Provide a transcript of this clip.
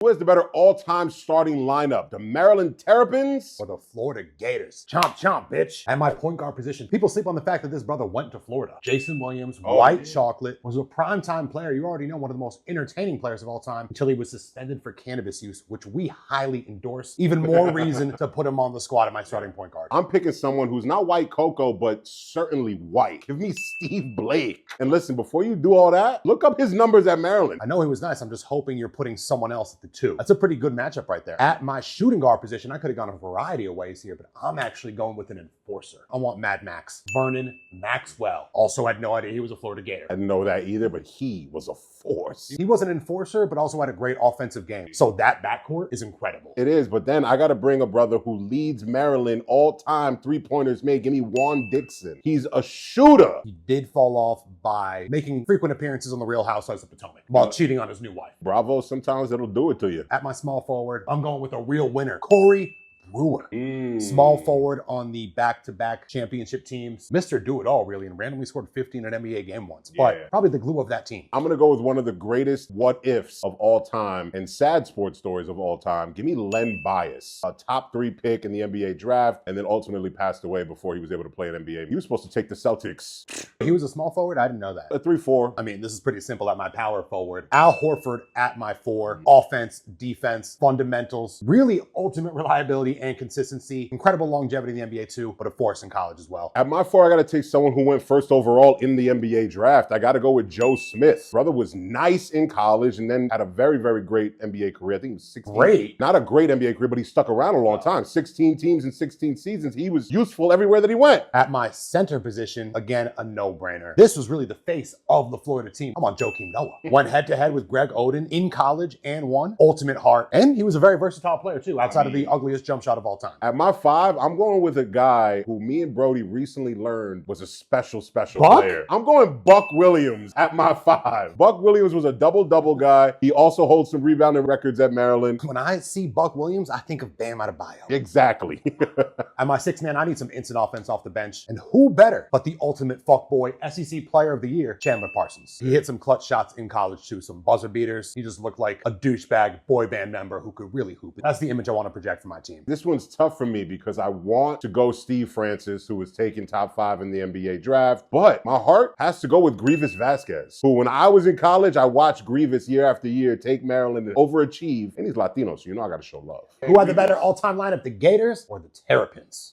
Who has the better all-time starting lineup? The Maryland Terrapins or the Florida Gators? Chomp, chomp, bitch. At my point guard position, people sleep on the fact that this brother went to Florida. Jason Williams, white chocolate, was a primetime player. You already know, one of the most entertaining players of all time until he was suspended for cannabis use, which we highly endorse. Even more reason to put him on the squad at my starting point guard. I'm picking someone who's not white cocoa, but certainly white. Give me Steve Blake. And listen, before you do all that, look up his numbers at Maryland. I know he was nice. I'm just hoping you're putting someone else at the 2. That's a pretty good matchup right there. At my shooting guard position, I could have gone a variety of ways here, but I'm actually going with an enforcer. I want Mad Max. Vernon Maxwell. Also had no idea he was a Florida Gator. I didn't know that either, but he was a force. He was an enforcer, but also had a great offensive game. So that backcourt is incredible. It is, but then I got to bring a brother who leads Maryland all-time three-pointers made. Give me Juan Dixon. He's a shooter. He did fall off by making frequent appearances on the Real Housewives of Potomac while cheating on his new wife. Bravo, sometimes it'll do it to you. At my small forward, I'm going with a real winner, Corey Brewer. Small forward on the back-to-back championship teams. Mr. Do-It-All, really, and randomly scored 50 in an NBA game once, but probably the glue of that team. I'm going to go with one of the greatest what-ifs of all time and sad sports stories of all time. Give me Len Bias, a top 3 pick in the NBA draft, and then ultimately passed away before he was able to play in NBA. He was supposed to take the Celtics. He was a small forward? I didn't know that. A 3-4. I mean, this is pretty simple at my power forward. Al Horford at my 4. Offense, defense, fundamentals, really ultimate reliability and consistency. Incredible longevity in the NBA too, but a force in college as well. At my 4, I got to take someone who went first overall in the NBA draft. I got to go with Joe Smith. Brother was nice in college and then had a very, very great NBA career. I think he was 16. Great. Not a great NBA career, but he stuck around a long time. 16 teams in 16 seasons. He was useful everywhere that he went. At my center position, again, a no-brainer. This was really the face of the Florida team. I'm on Joakim Noah. Went head-to-head with Greg Oden in college and won. Ultimate heart. And he was a very versatile player too, outside of the ugliest jump shot of all time. At my 5, I'm going with a guy who me and Brody recently learned was a special player. I'm going Buck Williams at my 5. Buck Williams was a double-double guy. He also holds some rebounding records at Maryland. When I see Buck Williams, I think of Bam Adebayo. Exactly. At my 6 man, I need some instant offense off the bench. And who better but the ultimate fuckboy, SEC Player of the Year, Chandler Parsons. He hit some clutch shots in college too, some buzzer beaters. He just looked like a douchebag boy band member who could really hoop it. That's the image I want to project for my team. This one's tough for me because I want to go Steve Francis, who was taken top 5 in the NBA draft, but my heart has to go with Grievous Vasquez, who when I was in college, I watched Grievous year after year take Maryland and overachieve, and he's Latino, so you know I got to show love. Who had the better all-time lineup, the Gators or the Terrapins?